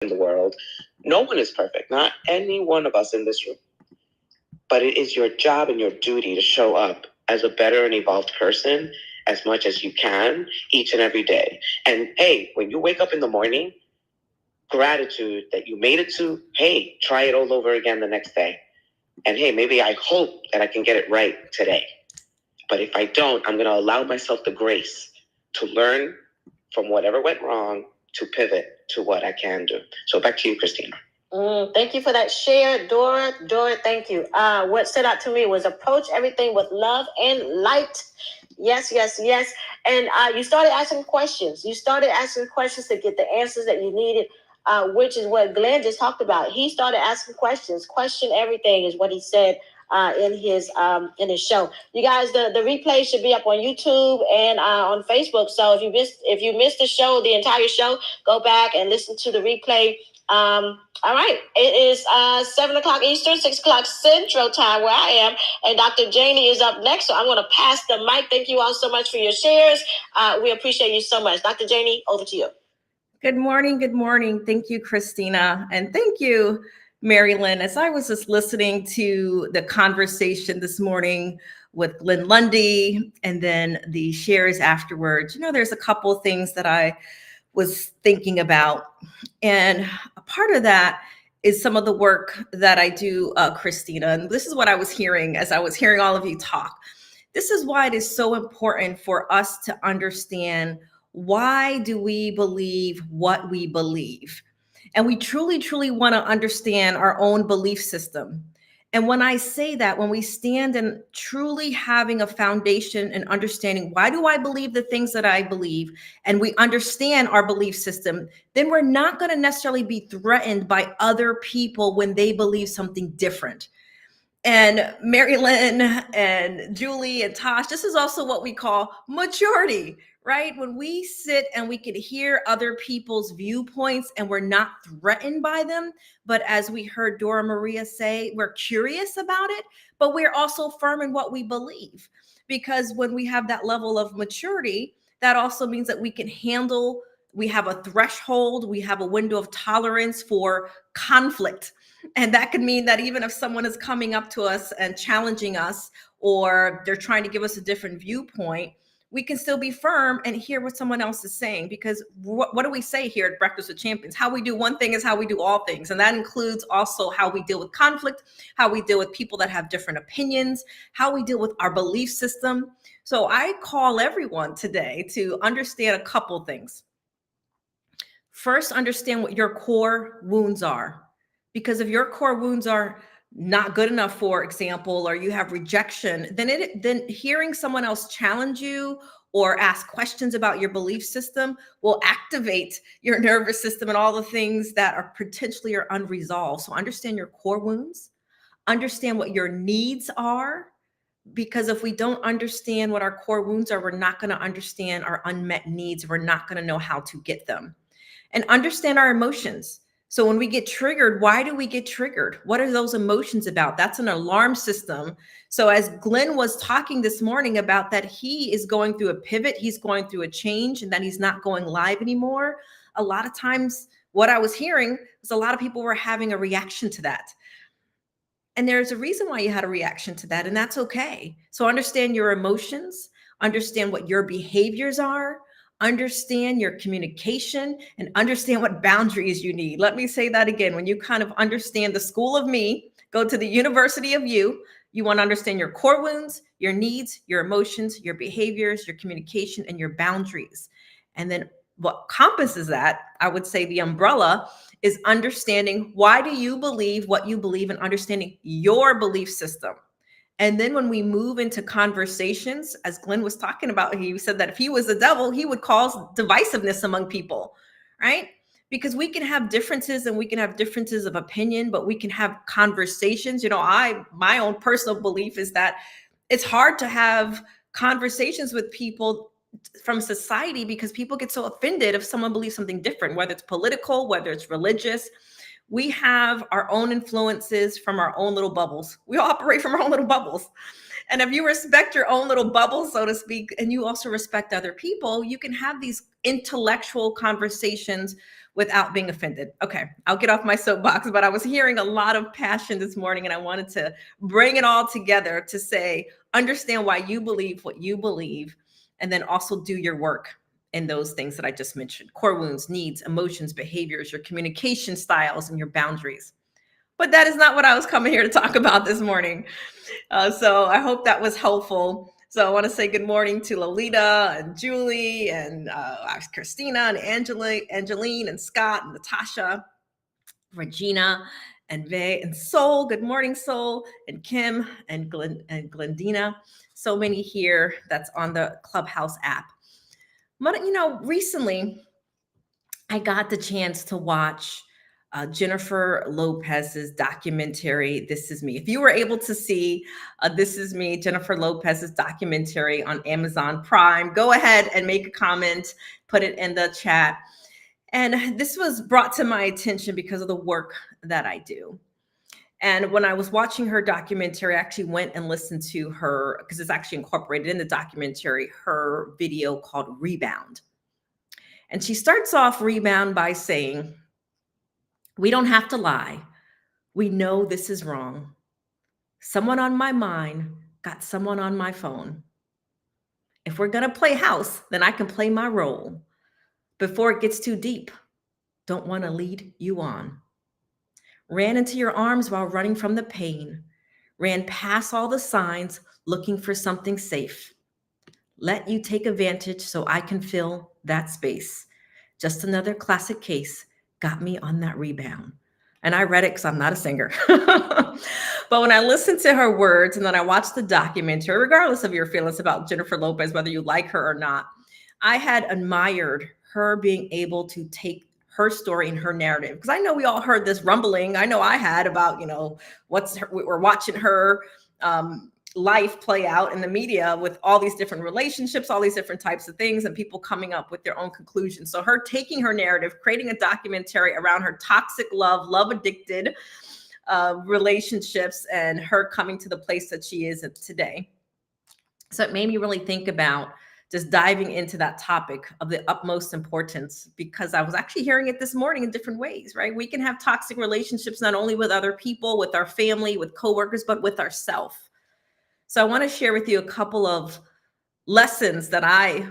in the world. No one is perfect, not any one of us in this room. But it is your job and your duty to show up as a better and evolved person as much as you can each and every day. And hey, when you wake up in the morning, gratitude that you made it to, hey, try it all over again the next day. And hey, maybe I hope that I can get it right today. But if I don't, I'm going to allow myself the grace to learn from whatever went wrong to pivot to what I can do. So back to you, Christina. Thank you for that share, Dora. Dora, thank you. What stood out to me was approach everything with love and light. Yes, yes, yes. And you started asking questions. You started asking questions to get the answers that you needed, which is what Glenn just talked about. He started asking questions. Question everything is what he said in his show. You guys, the replay should be up on YouTube and on Facebook. So if you missed the show, the entire show, go back and listen to the replay. All right, it is 7 o'clock Eastern, 6 o'clock Central Time where I am, and Dr. Janie is up next, so I'm going to pass the mic. Thank you all so much for your shares. We appreciate you so much. Dr. Janie, over to you. Good morning. Good morning. Thank you, Christina, and thank you, Mary Lynn. As I was just listening to the conversation this morning with Glenn Lundy and then the shares afterwards, there's a couple of things that I was thinking about. And a part of that is some of the work that I do, Christina. And this is what I was hearing as I was hearing all of you talk. This is why it is so important for us to understand, why do we believe what we believe? And we truly, truly want to understand our own belief system. And when I say that, when we stand in truly having a foundation and understanding, why do I believe the things that I believe, and we understand our belief system, then we're not going to necessarily be threatened by other people when they believe something different. And Mary Lynn and Julie and Tosh, this is also what we call maturity, right? When we sit and we can hear other people's viewpoints and we're not threatened by them, but as we heard Dora Maria say, we're curious about it, but we're also firm in what we believe. Because when we have that level of maturity, that also means that we can handle, we have a threshold, we have a window of tolerance for conflict. And that could mean that even if someone is coming up to us and challenging us, or they're trying to give us a different viewpoint, we can still be firm and hear what someone else is saying. Because what do we say here at Breakfast with Champions? How we do one thing is how we do all things. And that includes also how we deal with conflict, how we deal with people that have different opinions, how we deal with our belief system. So I call everyone today to understand a couple things. First, understand what your core wounds are. Because if your core wounds are not good enough, for example, or you have rejection, then hearing someone else challenge you or ask questions about your belief system will activate your nervous system and all the things that are potentially are unresolved. So understand your core wounds, understand what your needs are, because if we don't understand what our core wounds are, we're not going to understand our unmet needs. We're not going to know how to get them. And understand our emotions. So when we get triggered, why do we get triggered? What are those emotions about? That's an alarm system. So as Glenn was talking this morning about that, he is going through a pivot, he's going through a change, and that he's not going live anymore. A lot of times what I was hearing was a lot of people were having a reaction to that. And there's a reason why you had a reaction to that, and that's okay. So understand your emotions, understand what your behaviors are, understand your communication, and understand what boundaries you need. Let me say that again. When you kind of understand the school of me, go to the university of you, you want to understand your core wounds, your needs, your emotions, your behaviors, your communication, and your boundaries. And then what compasses that, I would say the umbrella, is understanding why do you believe what you believe and understanding your belief system. And then when we move into conversations, as Glenn was talking about, he said that if he was the devil, he would cause divisiveness among people, right? Because we can have differences and we can have differences of opinion, but we can have conversations. My own personal belief is that it's hard to have conversations with people from society because people get so offended if someone believes something different, whether it's political, whether it's religious. We have our own influences from our own little bubbles. We all operate from our own little bubbles. And if you respect your own little bubble, so to speak, and you also respect other people, you can have these intellectual conversations without being offended. Okay, I'll get off my soapbox, but I was hearing a lot of passion this morning, and I wanted to bring it all together to say, understand why you believe what you believe, and then also do your work in those things that I just mentioned: core wounds, needs, emotions, behaviors, your communication styles, and your boundaries. But that is not what I was coming here to talk about this morning. So I hope that was helpful. So I want to say good morning to Lolita and Julie and Christina and Angeline and Scott and Natasha, Regina and Vay and Soul. Good morning, Soul, and Kim and Glendina. So many here that's on the Clubhouse app. But, recently I got the chance to watch Jennifer Lopez's documentary, This Is Me. If you were able to see This Is Me, Jennifer Lopez's documentary on Amazon Prime, go ahead and make a comment, put it in the chat. And this was brought to my attention because of the work that I do. And when I was watching her documentary, I actually went and listened to her, because it's actually incorporated in the documentary, her video called Rebound. And she starts off Rebound by saying, "We don't have to lie. We know this is wrong. Someone on my mind got someone on my phone. If we're going to play house, then I can play my role. Before it gets too deep, don't want to lead you on. Ran into your arms while running from the pain. Ran past all the signs looking for something safe. Let you take advantage so I can fill that space. Just another classic case got me on that rebound." And I read it because I'm not a singer. But when I listened to her words and then I watched the documentary, regardless of your feelings about Jennifer Lopez, whether you like her or not, I had admired her being able to take her story and her narrative. Because I know we all heard this rumbling. I know I had about, we're watching her life play out in the media with all these different relationships, all these different types of things, and people coming up with their own conclusions. So her taking her narrative, creating a documentary around her toxic love addicted relationships, and her coming to the place that she is today. So it made me really think about just diving into that topic of the utmost importance, because I was actually hearing it this morning in different ways, right? We can have toxic relationships not only with other people, with our family, with coworkers, but with ourselves. So I want to share with you a couple of lessons that I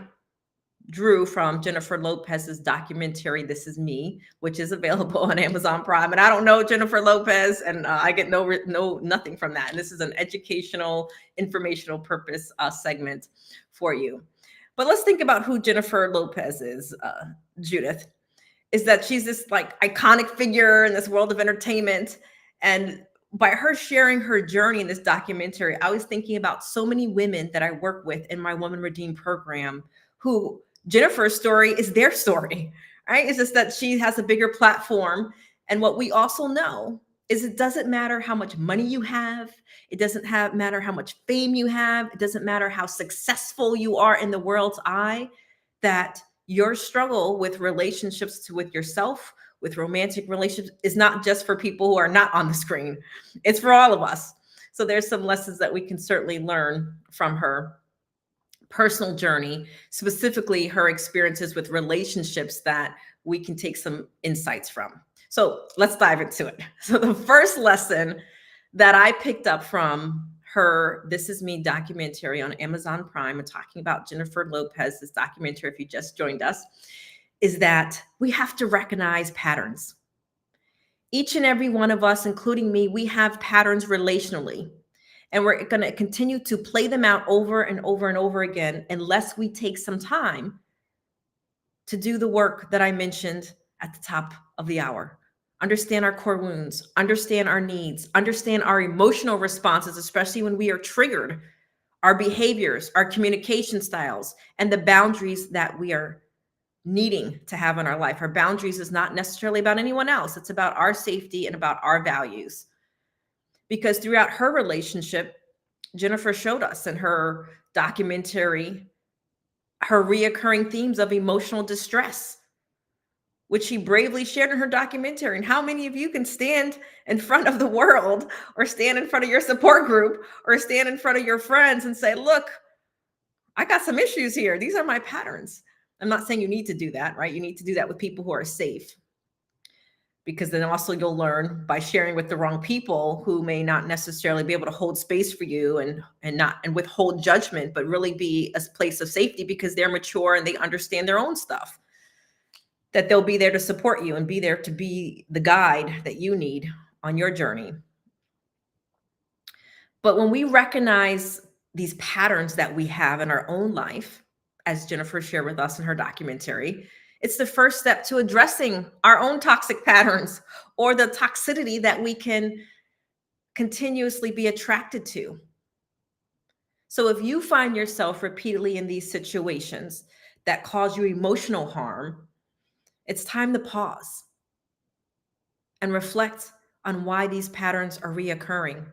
drew from Jennifer Lopez's documentary, This Is Me, which is available on Amazon Prime. And I don't know Jennifer Lopez, and I get nothing from that. And this is an educational, informational purpose segment for you. But let's think about who Jennifer Lopez is, Judith. Is that she's this like iconic figure in this world of entertainment. And by her sharing her journey in this documentary, I was thinking about so many women that I work with in my Woman Redeemed program who Jennifer's story is their story, right? It's just that she has a bigger platform. And what we also know is it doesn't matter how much money you have. It doesn't matter how much fame you have. It doesn't matter how successful you are in the world's eye, that your struggle with relationships with yourself, with romantic relationships, is not just for people who are not on the screen. It's for all of us. So there's some lessons that we can certainly learn from her personal journey, specifically her experiences with relationships, that we can take some insights from. So let's dive into it. So the first lesson that I picked up from her This Is Me documentary on Amazon Prime, and talking about Jennifer Lopez's documentary, if you just joined us, is that we have to recognize patterns. Each and every one of us, including me, we have patterns relationally. And we're going to continue to play them out over and over and over again unless we take some time to do the work that I mentioned at the top of the hour. Understand our core wounds, understand our needs, understand our emotional responses, especially when we are triggered, our behaviors, our communication styles, and the boundaries that we are needing to have in our life. Our boundaries is not necessarily about anyone else. It's about our safety and about our values. Because throughout her relationship, Jennifer showed us in her documentary her reoccurring themes of emotional distress, which she bravely shared in her documentary. And how many of you can stand in front of the world or stand in front of your support group or stand in front of your friends and say, look, I got some issues here. These are my patterns. I'm not saying you need to do that, right? You need to do that with people who are safe, because then also you'll learn by sharing with the wrong people who may not necessarily be able to hold space for you and withhold judgment, but really be a place of safety because they're mature and they understand their own stuff, that they'll be there to support you and be there to be the guide that you need on your journey. But when we recognize these patterns that we have in our own life, as Jennifer shared with us in her documentary, it's the first step to addressing our own toxic patterns or the toxicity that we can continuously be attracted to. So if you find yourself repeatedly in these situations that cause you emotional harm, it's time to pause and reflect on why these patterns are reoccurring.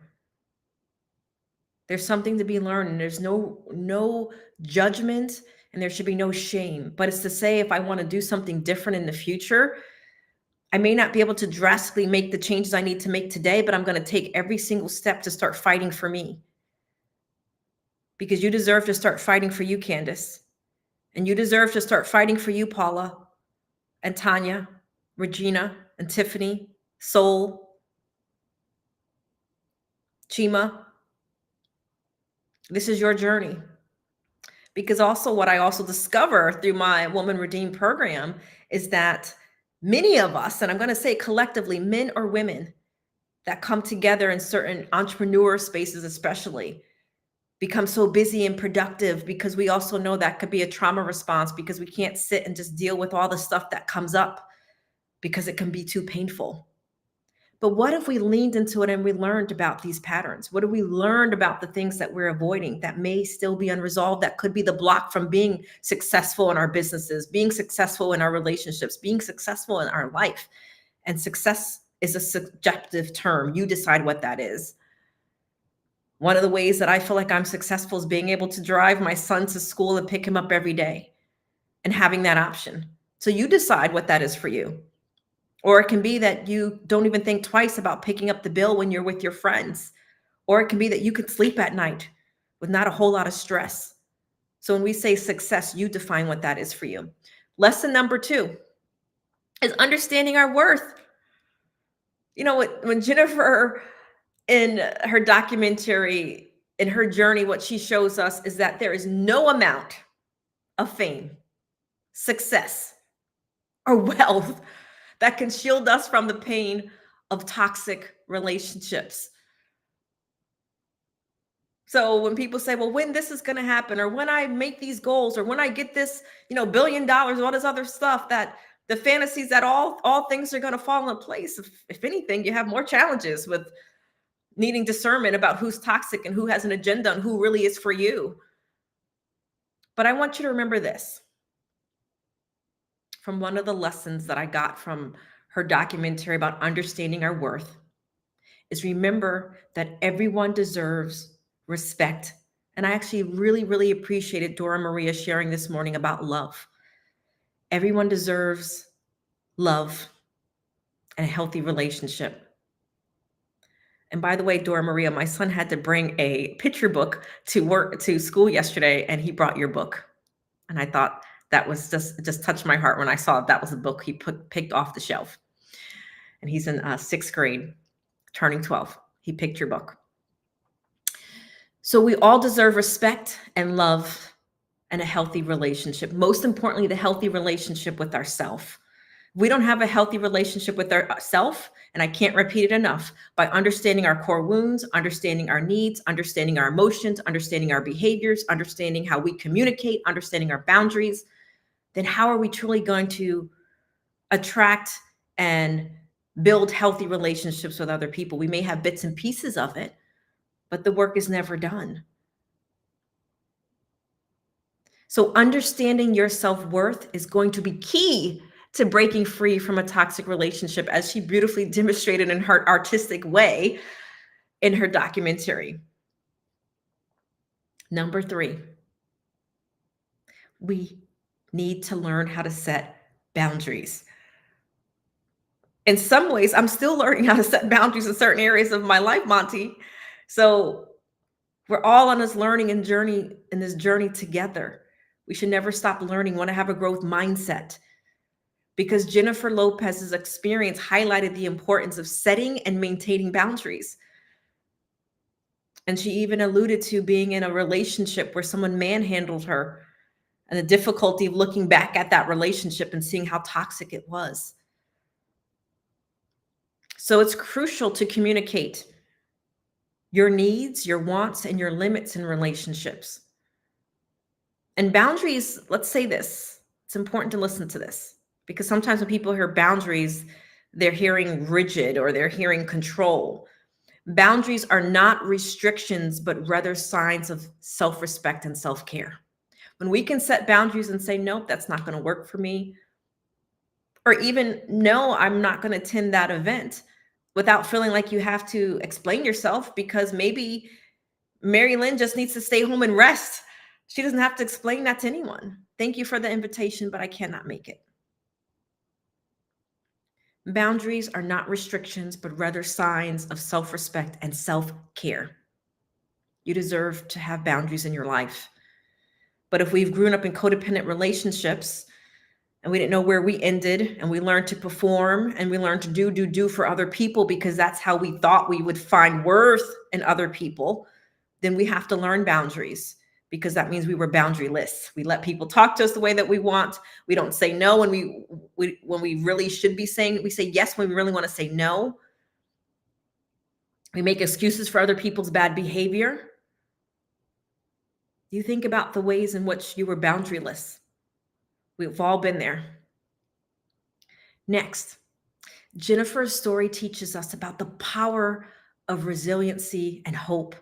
There's something to be learned, and there's no judgment, and there should be no shame. But it's to say, if I want to do something different in the future, I may not be able to drastically make the changes I need to make today, but I'm going to take every single step to start fighting for me. Because you deserve to start fighting for you, Candace. And you deserve to start fighting for you, Paula, and Tanya, Regina, and Tiffany, Soul, Chima. This is your journey. Because also what I also discover through my Woman Redeemed program is that many of us, and I'm going to say collectively, men or women that come together in certain entrepreneur spaces especially, become so busy and productive because we also know that could be a trauma response, because we can't sit and just deal with all the stuff that comes up because it can be too painful. But what if we leaned into it and we learned about these patterns? What if we learned about the things that we're avoiding that may still be unresolved, that could be the block from being successful in our businesses, being successful in our relationships, being successful in our life? And success is a subjective term. You decide what that is. One of the ways that I feel like I'm successful is being able to drive my son to school and pick him up every day and having that option. So you decide what that is for you. Or it can be that you don't even think twice about picking up the bill when you're with your friends. Or it can be that you could sleep at night with not a whole lot of stress. So when we say success, you define what that is for you. Lesson number 2 is understanding our worth. You know, when Jennifer, in her documentary, in her journey, what she shows us is that there is no amount of fame, success, or wealth that can shield us from the pain of toxic relationships. So when people say, well, when this is going to happen, or when I make these goals, or when I get this, $1 billion, all this other stuff, that the fantasies that all things are going to fall into place. If anything, you have more challenges with needing discernment about who's toxic and who has an agenda and who really is for you. But I want you to remember this. From one of the lessons that I got from her documentary about understanding our worth is, remember that everyone deserves respect. And I actually really, really appreciated Dora Maria sharing this morning about love. Everyone deserves love and a healthy relationship. And by the way, Dora Maria, my son had to bring a picture book to school yesterday, and he brought your book. And I thought that was just touched my heart when I saw that was a book he picked off the shelf. And he's in 6th grade, turning 12. He picked your book. So we all deserve respect and love and a healthy relationship. Most importantly, the healthy relationship with ourselves. We don't have a healthy relationship with ourselves, and I can't repeat it enough, by understanding our core wounds, understanding our needs, understanding our emotions, understanding our behaviors, understanding how we communicate, understanding our boundaries, then how are we truly going to attract and build healthy relationships with other people? We may have bits and pieces of it, but the work is never done. So understanding your self-worth is going to be key to breaking free from a toxic relationship, as she beautifully demonstrated in her artistic way in her documentary. Number 3, we need to learn how to set boundaries. In some ways, I'm still learning how to set boundaries in certain areas of my life, Monty. So we're all on this learning and journey in this journey together. We should never stop learning. We want to have a growth mindset because Jennifer Lopez's experience highlighted the importance of setting and maintaining boundaries. And she even alluded to being in a relationship where someone manhandled her and the difficulty of looking back at that relationship and seeing how toxic it was. So it's crucial to communicate your needs, your wants, and your limits in relationships. And boundaries, let's say this, it's important to listen to this because sometimes when people hear boundaries, they're hearing rigid or they're hearing control. Boundaries are not restrictions, but rather signs of self-respect and self-care. When we can set boundaries and say, nope, that's not going to work for me, or even, no, I'm not going to attend that event without feeling like you have to explain yourself because maybe Mary Lynn just needs to stay home and rest. She doesn't have to explain that to anyone. Thank you for the invitation, but I cannot make it. Boundaries are not restrictions, but rather signs of self-respect and self-care. You deserve to have boundaries in your life. But if we've grown up in codependent relationships and we didn't know where we ended and we learned to perform and we learned to do for other people because that's how we thought we would find worth in other people, then we have to learn boundaries because that means we were boundaryless. We let people talk to us the way that we want. We don't say no when we really should be saying, we say yes when we really want to say no. We make excuses for other people's bad behavior. You think about the ways in which you were boundaryless. We've all been there. Next, Jennifer's story teaches us about the power of resiliency and hope.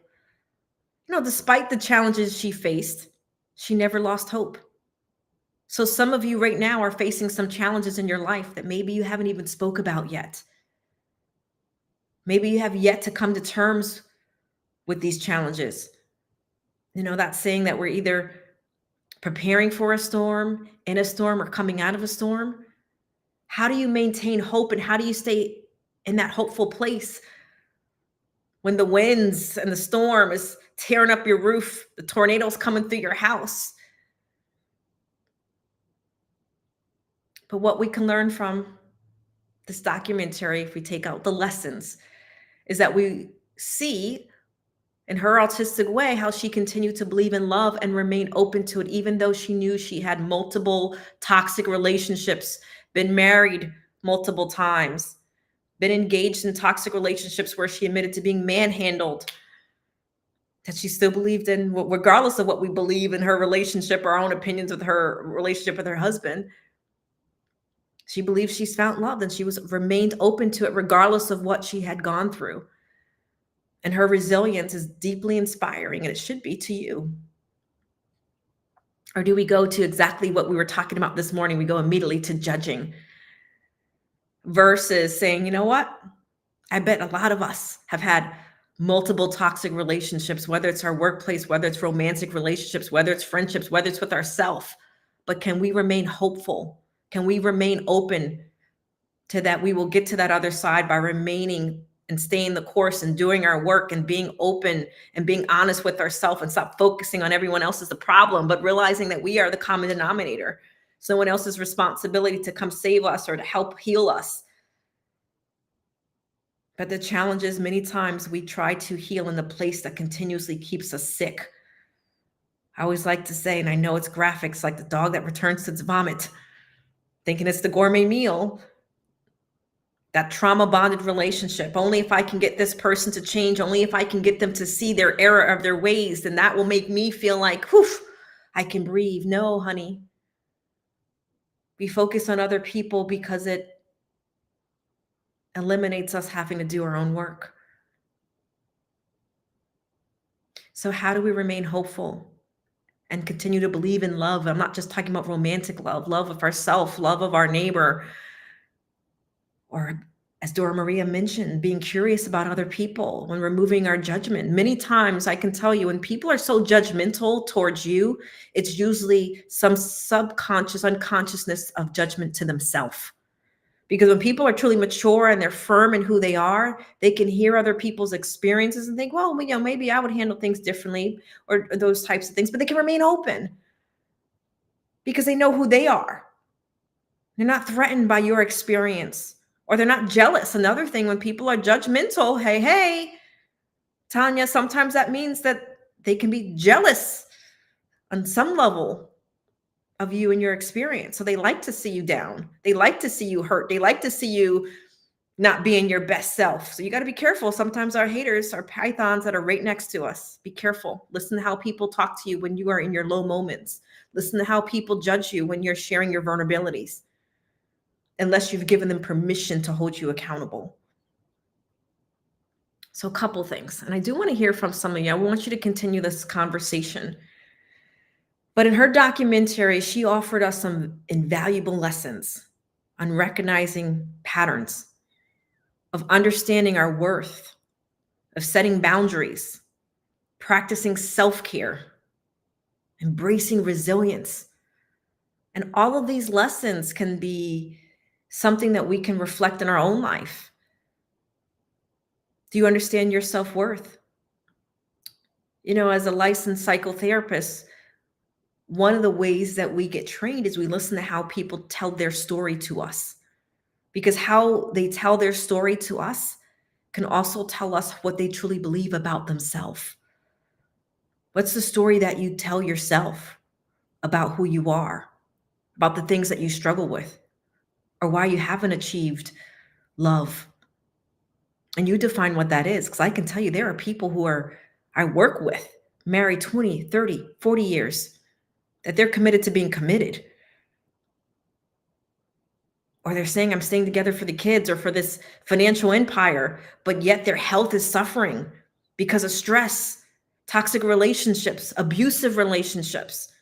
You know, despite the challenges she faced, she never lost hope. So some of you right now are facing some challenges in your life that maybe you haven't even spoke about yet. Maybe you have yet to come to terms with these challenges. You know, that saying that we're either preparing for a storm, in a storm, or coming out of a storm. How do you maintain hope and how do you stay in that hopeful place when the winds and the storm is tearing up your roof, the tornadoes coming through your house? But what we can learn from this documentary, if we take out the lessons, is that we see in her autistic way how she continued to believe in love and remain open to it, even though she knew she had multiple toxic relationships, been married multiple times, been engaged in toxic relationships where she admitted to being manhandled, that she still believed in, regardless of what we believe in her relationship, our own opinions with her relationship with her husband. She believed she's found love and she remained open to it regardless of what she had gone through. And her resilience is deeply inspiring, and it should be to you. Or do we go to exactly what we were talking about this morning? We go immediately to judging versus saying, you know what? I bet a lot of us have had multiple toxic relationships, whether it's our workplace, whether it's romantic relationships, whether it's friendships, whether it's with ourselves. But can we remain hopeful? Can we remain open to that? We will get to that other side by remaining and staying the course and doing our work and being open and being honest with ourselves and stop focusing on everyone else as the problem, but realizing that we are the common denominator. It's no one else's responsibility to come save us or to help heal us. But the challenge is many times we try to heal in the place that continuously keeps us sick. I always like to say, and I know it's graphics, like the dog that returns to its vomit, thinking it's the gourmet meal. That trauma bonded relationship. Only if I can get this person to change, only if I can get them to see their error of their ways, then that will make me feel like, whew, I can breathe. No, honey. We focus on other people because it eliminates us having to do our own work. So how do we remain hopeful and continue to believe in love? I'm not just talking about romantic love, love of ourselves, love of our neighbor, or as Dora Maria mentioned, being curious about other people when removing our judgment. Many times I can tell you when people are so judgmental towards you, it's usually some subconscious unconsciousness of judgment to themselves. Because when people are truly mature and they're firm in who they are, they can hear other people's experiences and think, well, maybe I would handle things differently, or those types of things, but they can remain open because they know who they are. They're not threatened by your experience, or they're not jealous. Another thing, when people are judgmental, hey, Tanya, sometimes that means that they can be jealous on some level of you and your experience. So they like to see you down. They like to see you hurt. They like to see you not being your best self. So you got to be careful. Sometimes our haters are pythons that are right next to us. Be careful. Listen to how people talk to you when you are in your low moments. Listen to how people judge you when you're sharing your vulnerabilities, unless you've given them permission to hold you accountable. So a couple things, and I do want to hear from some of you. I want you to continue this conversation. But in her documentary, she offered us some invaluable lessons on recognizing patterns, of understanding our worth, of setting boundaries, practicing self-care, embracing resilience. And all of these lessons can be something that we can reflect in our own life. Do you understand your self-worth? As a licensed psychotherapist, one of the ways that we get trained is we listen to how people tell their story to us, because how they tell their story to us can also tell us what they truly believe about themselves. What's the story that you tell yourself about who you are, about the things that you struggle with, or why you haven't achieved love? And you define what that is, because I can tell you there are people who I work with, married 20, 30, 40 years, that they're committed to being committed. Or they're saying, I'm staying together for the kids or for this financial empire, but yet their health is suffering because of stress, toxic relationships, abusive relationships.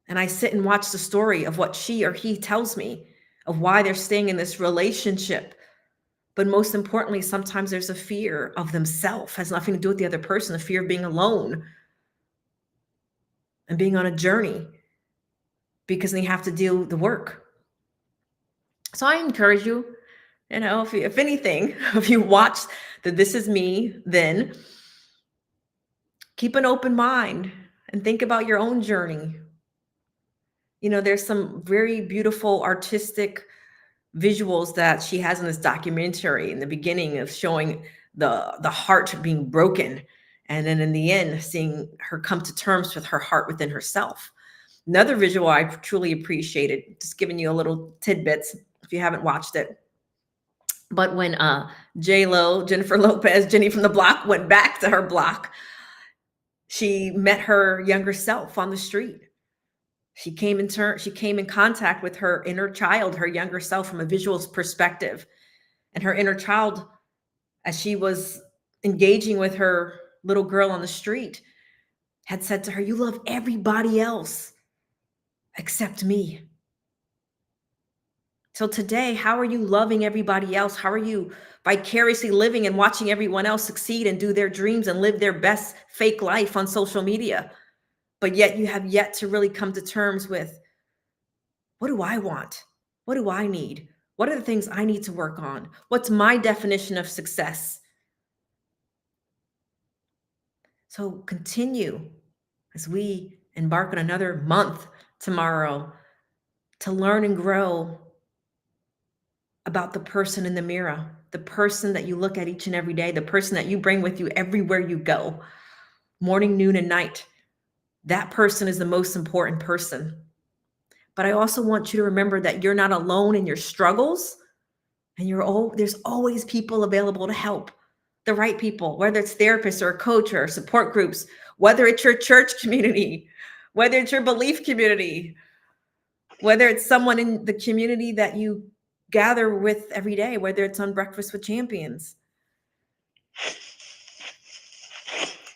And I sit and watch the story of what she or he tells me of why they're staying in this relationship. But most importantly, sometimes there's a fear of themselves, has nothing to do with the other person, the fear of being alone and being on a journey, because they have to do the work. So I encourage you, if anything, if you watch the This Is Me, then keep an open mind and think about your own journey. There's some very beautiful artistic visuals that she has in this documentary in the beginning, of showing the heart being broken, and then in the end seeing her come to terms with her heart within herself. Another visual I truly appreciated, just giving you a little tidbits if you haven't watched it, but when J.Lo, Jennifer Lopez, Jenny from the block, went back to her block, she met her younger self on the street. She came in contact with her inner child, her younger self, from a visual perspective. And her inner child, as she was engaging with her little girl on the street, had said to her, you love everybody else except me. So today, how are you loving everybody else? How are you vicariously living and watching everyone else succeed and do their dreams and live their best fake life on social media? But yet you have yet to really come to terms with, what do I want? What do I need? What are the things I need to work on? What's my definition of success? So continue as we embark on another month tomorrow to learn and grow about the person in the mirror, the person that you look at each and every day, the person that you bring with you everywhere you go, morning, noon, and night. That person is the most important person. But I also want you to remember that you're not alone in your struggles, and there's always people available to help. The right people, whether it's therapists or a coach or support groups, whether it's your church community, whether it's your belief community, whether it's someone in the community that you gather with every day, whether it's on Breakfast with Champions.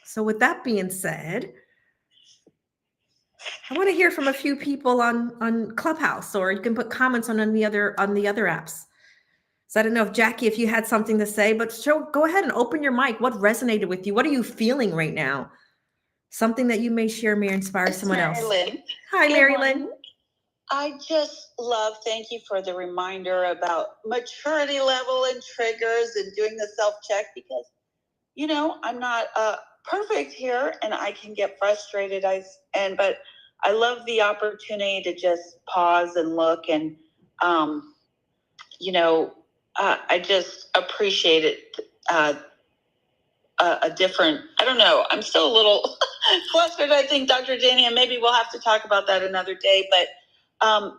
So with that being said, I want to hear from a few people on Clubhouse, or you can put comments on the other apps. So I don't know if Jackie, if you had something to say, but go ahead and open your mic. What resonated with you? What are you feeling right now? Something that you may share may inspire someone else. Lynn. Hi, Mary Lynn. I just love, thank you for the reminder about maturity level and triggers and doing the self-check, because, I'm not perfect here and I can get frustrated. But I love the opportunity to just pause and look and, I just appreciate it. A different, I don't know, I'm still a little flustered, I think, Dr. Janie, and maybe we'll have to talk about that another day. But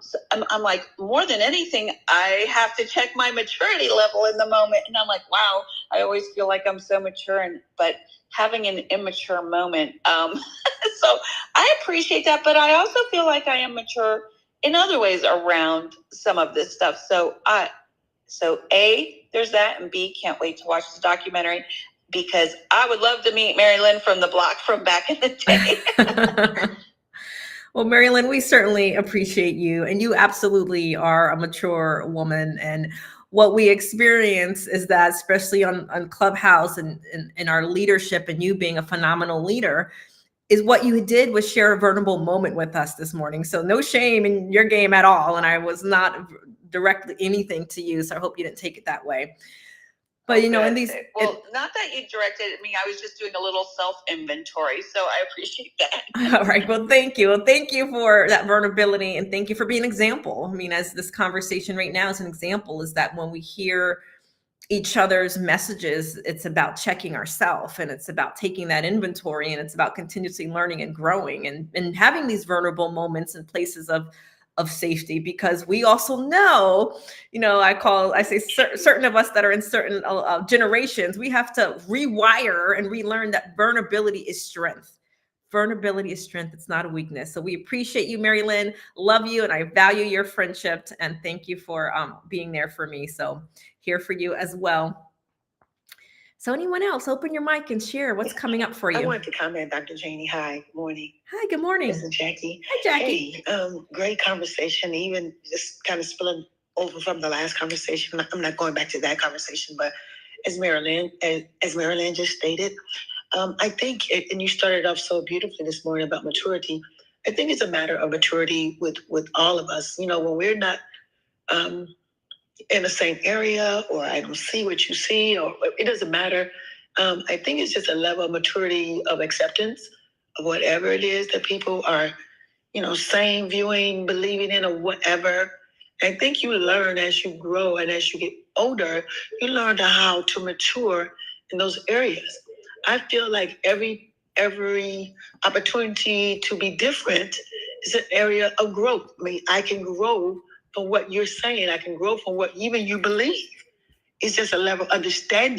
so I'm like, more than anything, I have to check my maturity level in the moment. And I'm like, wow, I always feel like I'm so mature, but having an immature moment. So I appreciate that, but I also feel like I am mature in other ways around some of this stuff. So A, there's that, and B, can't wait to watch the documentary, because I would love to meet Mary Lynn from the block from back in the day. Well, Mary Lynn, we certainly appreciate you, and you absolutely are a mature woman. And what we experience is that, especially on Clubhouse and in our leadership, and you being a phenomenal leader, is what you did was share a vulnerable moment with us this morning. So no shame in your game at all. And I was not directly anything to you. So I hope you didn't take it that way. But, in these... Well, not that you directed at me. I was just doing a little self-inventory. So I appreciate that. All right. Well, thank you. Well, thank you for that vulnerability. And thank you for being an example. I mean, as this conversation right now is an example, is that when we hear each other's messages, it's about checking ourselves, and it's about taking that inventory, and it's about continuously learning and growing, and having these vulnerable moments in places of safety, because we also know, I say certain of us that are in certain generations, we have to rewire and relearn that vulnerability is strength. Vulnerability is strength. It's not a weakness. So we appreciate you, Mary Lynn. Love you, and I value your friendship. And thank you for being there for me. So here for you as well. So anyone else, open your mic and share what's coming up for you. I wanted to comment, Dr. Janie. Hi, good morning. Hi, good morning. This is Jackie. Hi, Jackie. Hey, great conversation. Even just kind of spilling over from the last conversation. I'm not going back to that conversation, but as Marilyn just stated, I think, and you started off so beautifully this morning about maturity. I think it's a matter of maturity with all of us. When we're not in the same area, or I don't see what you see, or it doesn't matter. I think it's just a level of maturity of acceptance of whatever it is that people are, saying, viewing, believing in, or whatever. I think you learn as you grow, and as you get older, you learn how to mature in those areas. I feel like every opportunity to be different is an area of growth. I mean, I can grow from what you're saying. I can grow from what even you believe. It's just a level of understanding